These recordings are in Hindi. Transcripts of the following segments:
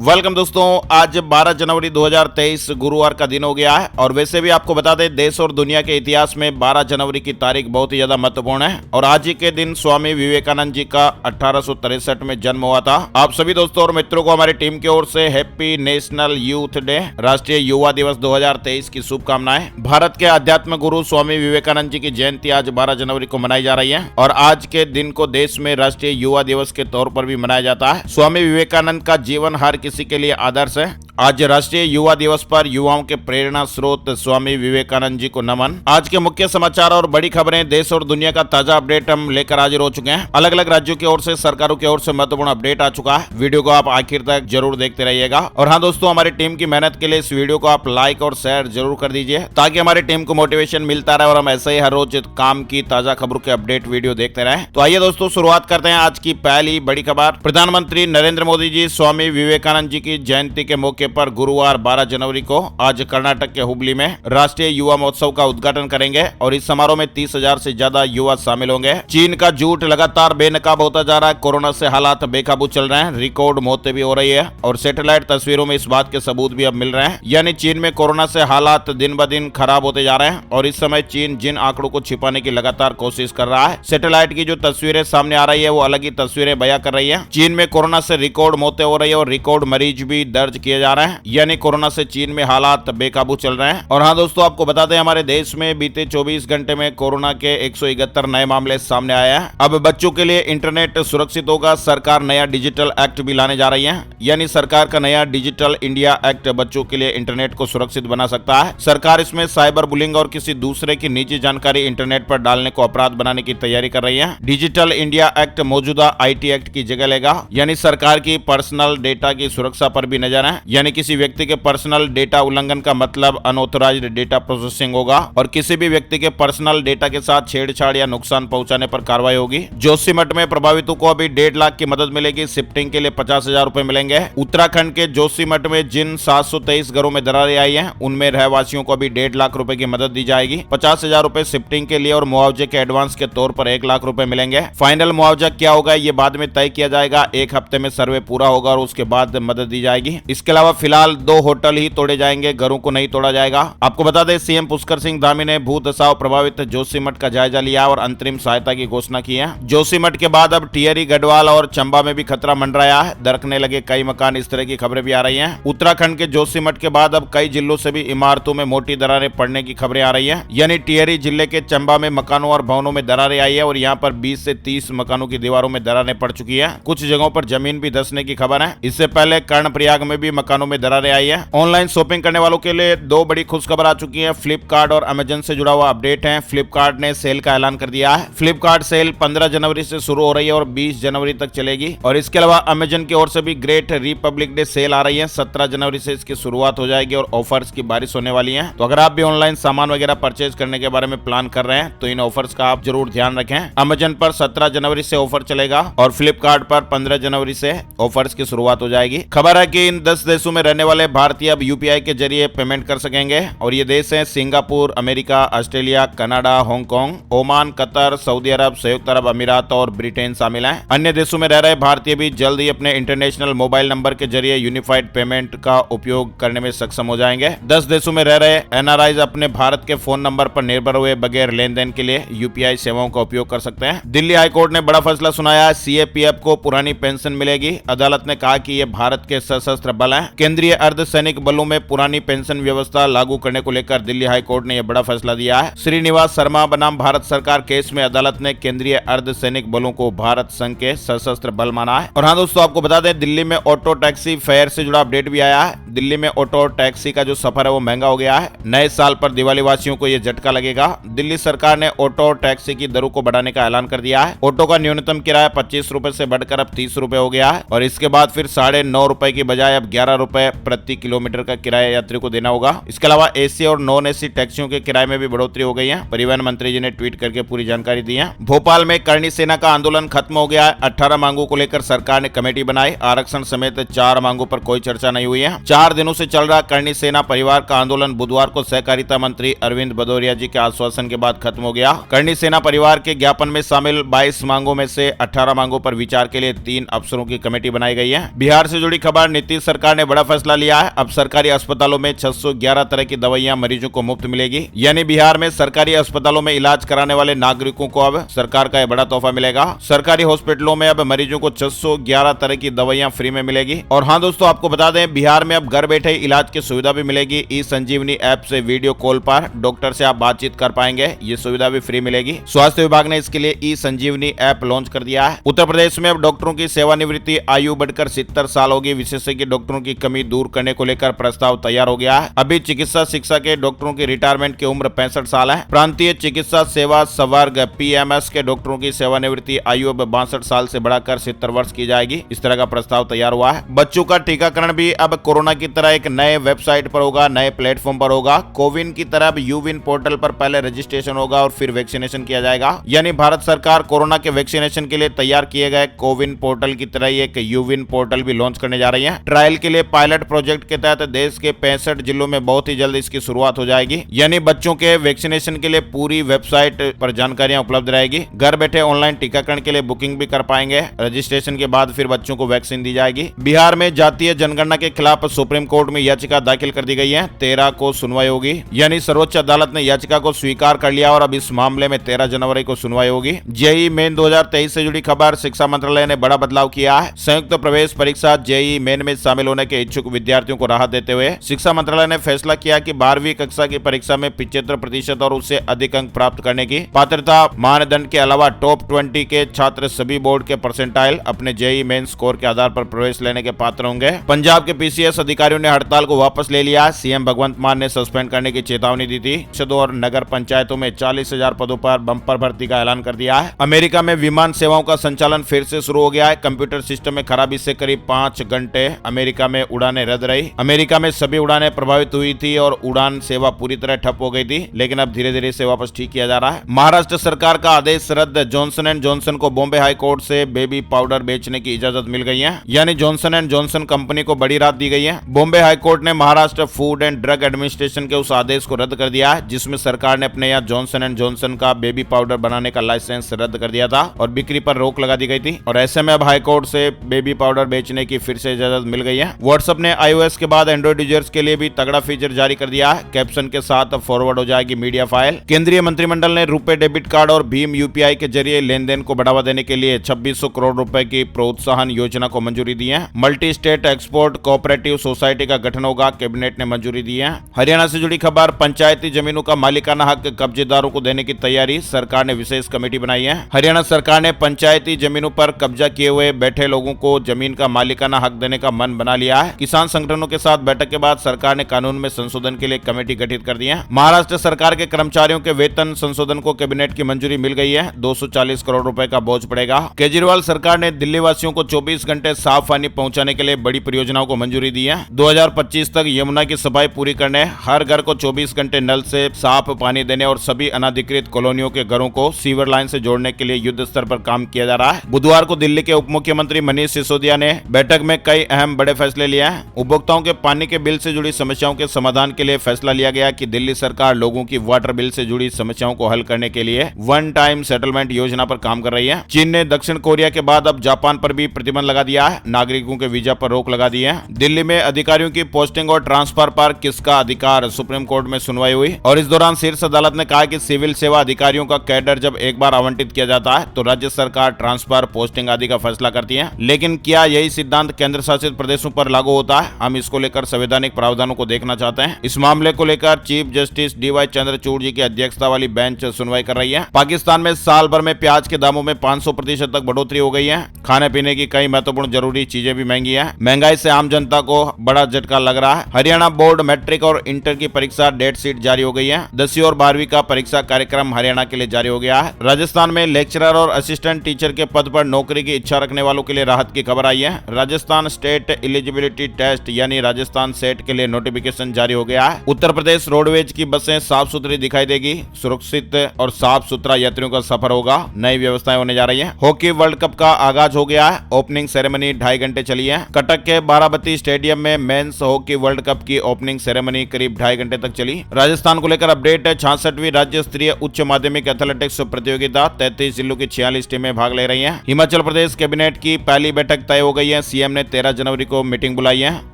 वेलकम दोस्तों, आज 12 जनवरी 2023 गुरुवार का दिन हो गया है। और वैसे भी आपको बता दें, देश और दुनिया के इतिहास में 12 जनवरी की तारीख बहुत ही ज्यादा महत्वपूर्ण है। और आज ही के दिन स्वामी विवेकानंद जी का 1863 में जन्म हुआ था। आप सभी दोस्तों और मित्रों को हमारी टीम की ओर से हैप्पी नेशनल यूथ डे, राष्ट्रीय युवा दिवस 2023 की शुभकामनाएं। भारत के अध्यात्म गुरु स्वामी विवेकानंद जी की जयंती आज 12 जनवरी को मनाई जा रही है और आज के दिन को देश में राष्ट्रीय युवा दिवस के तौर पर भी मनाया जाता है। स्वामी विवेकानंद का जीवन हर किसी के लिए आदर्श है। आज राष्ट्रीय युवा दिवस पर युवाओं के प्रेरणा स्रोत स्वामी विवेकानंद जी को नमन। आज के मुख्य समाचार और बड़ी खबरें, देश और दुनिया का ताजा अपडेट हम लेकर हाजिर हो चुके हैं। अलग अलग राज्यों की ओर से, सरकारों की ओर से महत्वपूर्ण अपडेट आ चुका है। वीडियो को आप आखिर तक जरूर देखते रहिएगा। और हाँ दोस्तों, हमारी टीम की मेहनत के लिए इस वीडियो को आप लाइक और शेयर जरूर कर दीजिए ताकि हमारी टीम को मोटिवेशन मिलता रहे और हम ऐसे ही हर रोज काम की ताजा खबरों के अपडेट वीडियो देखते रहे। तो आइए दोस्तों, शुरुआत करते हैं आज की पहली बड़ी खबर। प्रधानमंत्री नरेंद्र मोदी जी स्वामी विवेकानंद जी की जयंती के मौके पर गुरुवार 12 जनवरी को आज कर्नाटक के हुबली में राष्ट्रीय युवा महोत्सव का उद्घाटन करेंगे और इस समारोह में 30,000 से ज्यादा युवा शामिल होंगे। चीन का झूठ लगातार बेनकाब होता जा रहा है। कोरोना से हालात बेकाबू चल रहे हैं, रिकॉर्ड मौतें भी हो रही है और सैटेलाइट तस्वीरों में इस बात के सबूत भी अब मिल रहे हैं। यानी चीन में कोरोना से हालात दिन ब दिन खराब होते जा रहे हैं और इस समय चीन जिन आंकड़ों को छिपाने की लगातार कोशिश कर रहा है, सैटेलाइट की जो तस्वीरें सामने आ रही है वो अलग ही तस्वीरें बयां कर रही है। चीन में कोरोना से रिकॉर्ड मौतें हो रही है और रिकॉर्ड मरीज भी दर्ज किए जा रहे हैं। यानी कोरोना से चीन में हालात बेकाबू चल रहे हैं। और हाँ दोस्तों, आपको बता दें, हमारे देश में बीते 24 घंटे में कोरोना के 171 नए मामले सामने आए हैं। अब बच्चों के लिए इंटरनेट सुरक्षित होगा। सरकार नया डिजिटल एक्ट भी लाने जा रही है। यानी सरकार का नया डिजिटल इंडिया एक्ट बच्चों के लिए इंटरनेट को सुरक्षित बना सकता है। सरकार इसमें साइबर बुलिंग और किसी दूसरे की निजी जानकारी इंटरनेट पर डालने को अपराध बनाने की तैयारी कर रही है। डिजिटल इंडिया एक्ट मौजूदा IT एक्ट की जगह लेगा। यानी सरकार की पर्सनल डेटा की सुरक्षा पर भी नजर है। यानी किसी व्यक्ति के पर्सनल डेटा उल्लंघन का मतलब अनऑथराइज्ड डेटा प्रोसेसिंग होगा और किसी भी व्यक्ति के पर्सनल डेटा के साथ छेड़छाड़ या नुकसान पहुंचाने पर कार्रवाई होगी। जोशीमठ में प्रभावितों को अभी 1.5 लाख की मदद मिलेगी। शिफ्टिंग के लिए 50,000 रुपए मिलेंगे। उत्तराखंड के जोशीमठ में जिन 723 घरों में दरारें आई हैं, उनमें रहवासियों को अभी 1.5 लाख रुपए की मदद दी जाएगी। 50,000 रुपए शिफ्टिंग के लिए और मुआवजे के एडवांस के तौर पर 1 लाख रुपए मिलेंगे। फाइनल मुआवजा क्या होगा ये बाद में तय किया जाएगा। 1 हफ्ते में सर्वे पूरा होगा और उसके बाद मदद दी जाएगी। इसके अलावा फिलहाल 2 होटल ही तोड़े जाएंगे, घरों को नहीं तोड़ा जाएगा। आपको बता दें, सीएम पुष्कर सिंह धामी ने भू दसाव प्रभावित जोशीमठ का जायजा लिया और अंतरिम सहायता की घोषणा की है। जोशीमठ के बाद अब टिहरी, गढ़वाल और चंबा में भी खतरा मंडराया है। दरकने लगे कई मकान, इस तरह की खबरें भी आ रही हैं। उत्तराखंड के जोशीमठ के बाद अब कई जिलों से भी इमारतों में मोटी दरारें पड़ने की खबरें आ रही हैं। यानी टिहरी जिले के चंबा में मकानों और भवनों में दरारें आई है और यहाँ पर 20 से 30 मकानों की दीवारों में दरारें पड़ चुकी है। कुछ जगहों पर जमीन भी धंसने की खबर है। इससे पहले कर्णप्रयाग में भी मकानों में दरारें आई है। ऑनलाइन शॉपिंग करने वालों के लिए 2 बड़ी खुशखबर आ चुकी है। फ्लिपकार्ट और अमेजन से जुड़ा हुआ अपडेट है। फ्लिपकार्ट ने सेल का ऐलान कर दिया है। फ्लिपकार्ट सेल 15 जनवरी से शुरू हो रही है और 20 जनवरी तक चलेगी। और इसके अलावा अमेजन की ओर से भी ग्रेट रिपब्लिक डे सेल आ रही है। 17 जनवरी से इसकी शुरुआत हो जाएगी और ऑफर्स की बारिश होने वाली है। तो अगर आप भी ऑनलाइन सामान वगैरह परचेज करने के बारे में प्लान कर रहे हैं तो इन ऑफर्स का आप जरूर ध्यान रखें। अमेजन पर 17 जनवरी से ऑफर चलेगा और फ्लिपकार्ट पर 15 जनवरी से ऑफर्स की शुरुआत हो जाएगी। खबर है कि इन 10 देशों में रहने वाले भारतीय अब UPI के जरिए पेमेंट कर सकेंगे और ये देश हैं Singapore, America, Australia, Canada, Hong Kong, Oman, Qatar, Saudi Arab, संयुक्त अरब अमीरात और ब्रिटेन शामिल हैं। अन्य देशों में रह रहे भारतीय भी जल्द ही अपने इंटरनेशनल मोबाइल नंबर के जरिए यूनिफाइड पेमेंट का उपयोग करने में सक्षम हो जाएंगे। 10 देशों में रह रहे NRIs अपने भारत के फोन नंबर पर निर्भर हुए बगैर लेन देन के लिए UPI सेवाओं का उपयोग कर सकते हैं। दिल्ली हाईकोर्ट ने बड़ा फैसला सुनाया है। CAPF को पुरानी पेंशन मिलेगी। अदालत ने कहा कि ये भारत के सशस्त्र बल हैं। केंद्रीय अर्धसैनिक बलों में पुरानी पेंशन व्यवस्था लागू करने को लेकर दिल्ली हाईकोर्ट ने यह बड़ा फैसला दिया है। श्रीनिवास शर्मा बनाम भारत सरकार केस में अदालत ने केंद्रीय अर्धसैनिक बलों को भारत संघ के सशस्त्र बल माना है। और हाँ दोस्तों, आपको बता दें, दिल्ली में ऑटो टैक्सी फेयर से जुड़ा अपडेट भी आया है। दिल्ली में ऑटो टैक्सी का जो सफर है वो महंगा हो गया है। नए साल पर दिवाली वासियों को यह झटका लगेगा। दिल्ली सरकार ने ऑटो टैक्सी की दरों को बढ़ाने का ऐलान कर दिया है। ऑटो का न्यूनतम किराया 25 रुपए से बढ़कर अब 30 रुपए हो गया है और इसके बाद फिर 9.5 रुपए की बजाय अब 11 रुपए प्रति किलोमीटर का किराया यात्री को देना होगा। इसके अलावा AC और नॉन AC टैक्सियों के किराए में भी बढ़ोतरी हो गई है। परिवहन मंत्री जी ने ट्वीट करके पूरी जानकारी दी है। भोपाल में करणी सेना का आंदोलन खत्म हो गया है। 18 मांगों को लेकर सरकार ने कमेटी बनाई। आरक्षण समेत 4 मांगों पर कोई चर्चा नहीं हुई है। 4 4 दिनों से चल रहा करणी सेना परिवार का आंदोलन बुधवार को सहकारिता मंत्री अरविंद भदौरिया जी के आश्वासन के बाद खत्म हो गया। करणी सेना परिवार के ज्ञापन में शामिल 22 मांगों में से 18 मांगों पर विचार के लिए 3 अफसरों की कमेटी बनाई गई है। बिहार से जुड़ी खबर, नीतीश सरकार ने बड़ा फैसला लिया है। अब सरकारी अस्पतालों में 611 तरह की दवाइयां मरीजों को मुफ्त मिलेगी। यानी बिहार में सरकारी अस्पतालों में इलाज कराने वाले नागरिकों को अब सरकार का बड़ा तोहफा मिलेगा। सरकारी हॉस्पिटलों में अब मरीजों को 611 तरह की दवाइयां फ्री में मिलेगी। और हाँ दोस्तों, आपको बता दें, बिहार में अब घर बैठे इलाज की सुविधा भी मिलेगी। ई संजीवनी ऐप से वीडियो कॉल पर डॉक्टर से आप बातचीत कर पाएंगे। ये सुविधा भी फ्री मिलेगी। स्वास्थ्य विभाग ने इसके लिए ई संजीवनी ऐप लॉन्च कर दिया है। उत्तर प्रदेश में अब डॉक्टरों की सेवानिवृत्ति आयु बढ़कर 70 साल होगी। विशेषज्ञ डॉक्टरों की कमी दूर करने को लेकर प्रस्ताव तैयार हो गया है। अभी चिकित्सा शिक्षा के डॉक्टरों की रिटायरमेंट की उम्र 65 साल है। प्रांतीय चिकित्सा सेवा संवर्ग PMS के डॉक्टरों की सेवानिवृत्ति आयु अब 62 साल से बढ़ाकर 70 वर्ष की जाएगी। इस तरह का प्रस्ताव तैयार हुआ है। बच्चों का टीकाकरण भी अब कोरोना की तरह एक नए वेबसाइट पर होगा, नए प्लेटफॉर्म पर होगा। कोविन की तरह यूविन पोर्टल पर पहले रजिस्ट्रेशन होगा और फिर वैक्सीनेशन किया जाएगा। यानी भारत सरकार कोरोना के वैक्सीनेशन के लिए तैयार किए गए कोविन पोर्टल की तरह एक यूविन पोर्टल भी लॉन्च करने जा रही है। ट्रायल के लिए पायलट प्रोजेक्ट के तहत देश के 65 जिलों में बहुत ही जल्द इसकी शुरुआत हो जाएगी। यानी बच्चों के वैक्सीनेशन के लिए पूरी वेबसाइट पर जानकारियां उपलब्ध रहेगी। घर बैठे ऑनलाइन टीकाकरण के लिए बुकिंग भी कर पाएंगे। रजिस्ट्रेशन के बाद फिर बच्चों को वैक्सीन दी जाएगी। बिहार में जातीय जनगणना के खिलाफ सुप्रीम कोर्ट में याचिका दाखिल कर दी गई है। 13 को सुनवाई होगी। यानी सर्वोच्च अदालत ने याचिका को स्वीकार कर लिया और अब इस मामले में 13 जनवरी को सुनवाई होगी। जेईई मेन 2023 से जुड़ी खबर, शिक्षा मंत्रालय ने बड़ा बदलाव किया है। संयुक्त प्रवेश परीक्षा जेईई मेन में शामिल होने के इच्छुक विद्यार्थियों को राहत देते हुए शिक्षा मंत्रालय ने फैसला किया कि 12वीं कक्षा की परीक्षा में 75% और उससे अधिक अंक प्राप्त करने की पात्रता मानदंड के अलावा टॉप 20 के छात्र सभी बोर्ड के परसेंटाइल अपने जेईई मेन स्कोर के आधार पर प्रवेश लेने के पात्र होंगे। पंजाब के PCS अधिकारियों ने हड़ताल को वापस ले लिया। सीएम भगवंत मान ने सस्पेंड करने की चेतावनी दी थी। परिषदों और नगर पंचायतों में 40,000 पदों पर बम्पर भर्ती का ऐलान कर दिया है। अमेरिका में विमान सेवाओं का संचालन फिर से शुरू हो गया है। कंप्यूटर सिस्टम में खराबी से करीब 5 घंटे अमेरिका में उड़ानें रद्द रही। अमेरिका में सभी उड़ानें प्रभावित हुई थी और उड़ान सेवा पूरी तरह ठप हो गई थी, लेकिन अब धीरे धीरे इसे वापस ठीक किया जा रहा है। महाराष्ट्र सरकार का आदेश रद्द, जॉनसन एंड जॉनसन को बॉम्बे हाई कोर्ट से बेबी पाउडर बेचने की इजाजत मिल गई है। यानी जॉनसन एंड जॉनसन कंपनी को बड़ी राहत दी गई है। बॉम्बे हाई कोर्ट ने Maharashtra food and drug administration के उस आदेश को रद्द कर दिया है जिसमें सरकार ने अपने यहाँ जॉनसन एंड जॉनसन का बेबी पाउडर बनाने का लाइसेंस रद्द कर दिया था और बिक्री पर रोक लगा दी गई थी। और ऐसे में अब हाई कोर्ट से बेबी पाउडर बेचने की फिर से इजाजत मिल गई है। व्हाट्सएप ने iOS के बाद एंड्रॉइड यूजर्स के लिए भी तगड़ा फीचर जारी कर दिया है। कैप्शन के साथ फॉरवर्ड हो जाएगी मीडिया फाइल। केंद्रीय मंत्रिमंडल ने रुपए डेबिट कार्ड और भीम UPI के जरिए लेन देन को बढ़ावा देने के लिए 2600 करोड़ रुपए की प्रोत्साहन योजना को मंजूरी दी है। Multi state export cooperative society का गठन होगा, कैबिनेट ने मंजूरी दी है। हरियाणा से जुड़ी खबर, पंचायती जमीनों का मालिकाना हक कब्जेदारों को देने की तैयारी, सरकार ने विशेष कमेटी बनाई है। हरियाणा सरकार ने पंचायती जमीनों पर कब्जा किए हुए बैठे लोगों को जमीन का मालिकाना हक देने का मन बना लिया है। किसान संगठनों के साथ बैठक के बाद सरकार ने कानून में संशोधन के लिए कमेटी गठित कर दी है। महाराष्ट्र सरकार के कर्मचारियों के वेतन संशोधन को कैबिनेट की मंजूरी मिल गई है। 240 करोड़ रुपए का बोझ पड़ेगा। केजरीवाल सरकार ने दिल्ली वासियों को 24 घंटे साफ पानी पहुंचाने के लिए बड़ी परियोजनाओं को मंजूरी दी है। 2025 तक यमुना की सफाई पूरी करने, हर घर को 24 घंटे नल से साफ पानी देने और सभी अनाधिकृत कॉलोनियों के घरों को सीवर लाइन से जोड़ने के लिए युद्ध स्तर पर काम किया जा रहा है। बुधवार को दिल्ली के उप मुख्यमंत्री मनीष सिसोदिया ने बैठक में कई अहम बड़े फैसले लिए हैं। उपभोक्ताओं के पानी के बिल से जुड़ी समस्याओं के समाधान के लिए फैसला लिया गया कि दिल्ली सरकार लोगों की वाटर बिल से जुड़ी समस्याओं को हल करने के लिए वन टाइम सेटलमेंट योजना पर काम कर रही है। चीन ने दक्षिण कोरिया के बाद अब जापान पर भी प्रतिबंध लगा दिया है। नागरिकों के वीजा पर रोक लगा दी है। दिल्ली में अधिकारियों की पोस्टिंग और ट्रांसफर पर किसका अधिकार, सुप्रीम कोर्ट में सुनवाई हुई और इस दौरान शीर्ष अदालत ने कहा कि सिविल सेवा अधिकारियों का कैडर जब एक बार आवंटित किया जाता है तो राज्य सरकार ट्रांसफर, पोस्टिंग आदि का फैसला करती है। लेकिन क्या यही सिद्धांत केंद्र शासित प्रदेशों पर लागू होता है? हम इसको लेकर संवैधानिक प्रावधानों को देखना चाहते हैं। इस मामले को लेकर चीफ जस्टिस DY चंद्रचूड़ जी की अध्यक्षता वाली बेंच सुनवाई कर रही है। पाकिस्तान में साल भर में प्याज के दामों में 500% तक बढ़ोतरी हो गई है। खाने पीने की कई महत्वपूर्ण जरूरी चीजें भी महंगी हैं। महंगाई से आम जनता को बड़ा झटका लग रहा है। हरियाणा बोर्ड मैट्रिक और इंटर की परीक्षा डेट शीट जारी हो गई है। 10वीं और 12वीं का परीक्षा कार्यक्रम हरियाणा के लिए जारी हो गया है। राजस्थान में लेक्चरर और असिस्टेंट टीचर के पद पर नौकरी की इच्छा रखने वालों के लिए राहत की खबर आई है। राजस्थान स्टेट एलिजिबिलिटी टेस्ट यानी राजस्थान सेट के लिए नोटिफिकेशन जारी हो गया है। उत्तर प्रदेश रोडवेज की बसें साफ सुथरी दिखाई देगी। सुरक्षित और साफ सुथरा यात्रियों का सफर होगा। नई व्यवस्थाएं होने जा रही है। हॉकी वर्ल्ड कप का आगाज हो गया है। ओपनिंग सेरेमनी 2.5 घंटे चली है। कटक के बाराबती स्टेडियम में में मेंस हॉकी वर्ल्ड कप की ओपनिंग सेरेमनी करीब 2.5 घंटे तक चली। राजस्थान को लेकर अपडेट है। 66वीं राज्य स्तरीय उच्च माध्यमिक एथलेटिक्स प्रतियोगिता 33 जिलों की 46 टीमें भाग ले रही हैं। हिमाचल प्रदेश कैबिनेट की पहली बैठक तय हो गई है। सीएम ने 13 जनवरी को मीटिंग बुलाई है।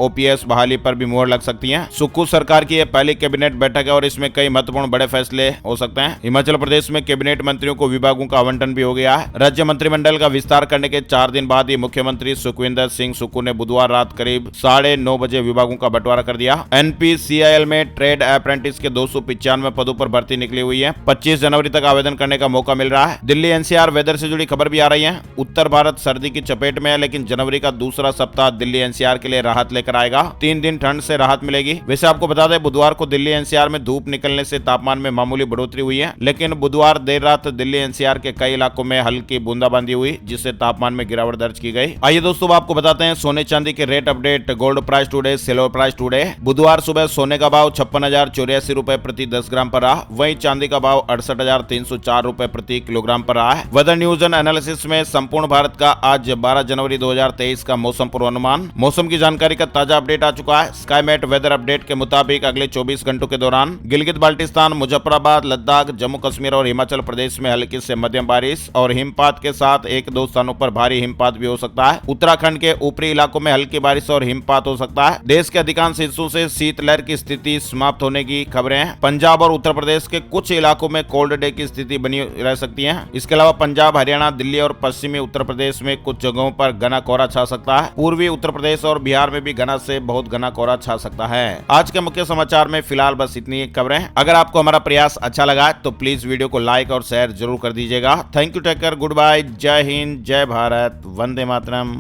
ओपीएस बहाली पर भी मुहर लग सकती है। सुक्खू सरकार की यह पहली कैबिनेट बैठक है और इसमें कई महत्वपूर्ण बड़े फैसले हो सकते हैं। हिमाचल प्रदेश में कैबिनेट मंत्रियों को विभागों का आवंटन भी हो गया है। राज्य मंत्रिमंडल का विस्तार करने के 4 दिन बाद ही मुख्यमंत्री सुखविंदर सिंह सुक्खू ने बुधवार रात करीब 9:30 बजे विभागों का बंटवारा कर दिया। एनपीसीआईएल में ट्रेड अप्रेंटिस के 295 पदों पर भर्ती निकली हुई है। 25 जनवरी तक आवेदन करने का मौका मिल रहा है। दिल्ली एनसीआर वेदर से जुड़ी खबर भी आ रही है। उत्तर भारत सर्दी की चपेट में है, लेकिन जनवरी का दूसरा सप्ताह दिल्ली एनसीआर के लिए राहत लेकर आएगा। 3 दिन ठंड से राहत मिलेगी। वैसे आपको बता दें, बुधवार को दिल्ली एनसीआर में धूप निकलने से तापमान में मामूली बढ़ोतरी हुई है, लेकिन बुधवार देर रात दिल्ली एनसीआर के कई इलाकों में हल्की बूंदाबांदी हुई, जिससे तापमान में गिरावट दर्ज की गई। आइए दोस्तों, आपको बताते हैं सोने चांदी के rate update. Gold price today, silver price today. बुधवार सुबह सोने का भाव 56,084 रुपए प्रति 10 ग्राम पर रहा। वहीं चांदी का भाव 68,304 रुपए प्रति किलोग्राम पर रहा है। वेदर न्यूज एंड एनालिसिस में संपूर्ण भारत का आज 12 जनवरी 2023 का मौसम पूर्वानुमान, मौसम की जानकारी का ताजा अपडेट आ चुका है। स्काईमेट वेदर अपडेट के मुताबिक अगले 24 घंटों के दौरान गिलगित बाल्टिस्तान, मुजफ्फराबाद, लद्दाख, जम्मू कश्मीर और हिमाचल प्रदेश में हल्की से मध्यम बारिश और हिमपात के साथ 1-2 स्थानों पर भारी हिमपात भी हो सकता है। उत्तराखंड के ऊपरी इलाकों में हल्की बारिश और हिमपात हो सकता है। देश के अधिकांश हिस्सों से शीतलहर की स्थिति समाप्त होने की खबरें हैं। पंजाब और उत्तर प्रदेश के कुछ इलाकों में कोल्ड डे की स्थिति बनी रह सकती है। इसके अलावा पंजाब, हरियाणा, दिल्ली और पश्चिमी उत्तर प्रदेश में कुछ जगहों पर घना कोहरा छा सकता है। पूर्वी उत्तर प्रदेश और बिहार में भी घना से बहुत घना कोहरा छा सकता है। आज के मुख्य समाचार में फिलहाल बस इतनी खबरें। अगर आपको हमारा प्रयास अच्छा लगा तो प्लीज वीडियो को लाइक और शेयर जरूर कर दीजिएगा। Thank you, take care, good bye, जय हिंद, जय भारत, वंदे मातरम।